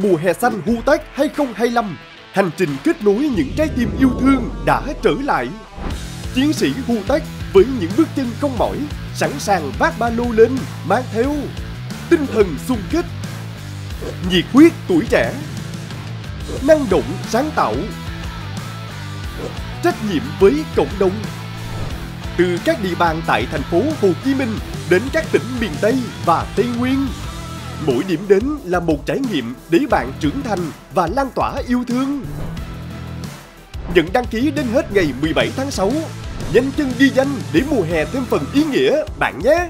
Mùa hè xanh Hu Tết 2025, hành trình kết nối những trái tim yêu thương đã trở lại. Chiến sĩ Hu Tết với những bước chân không mỏi, sẵn sàng vác ba lô lên, mang theo tinh thần xung kích, nhiệt huyết tuổi trẻ, năng động sáng tạo, trách nhiệm với cộng đồng. Từ các địa bàn tại thành phố Hồ Chí Minh đến các tỉnh miền Tây và Tây Nguyên, mỗi điểm đến là một trải nghiệm để bạn trưởng thành và lan tỏa yêu thương. Nhận đăng ký đến hết ngày 17 tháng 6. Nhanh chân ghi danh để mùa hè thêm phần ý nghĩa bạn nhé!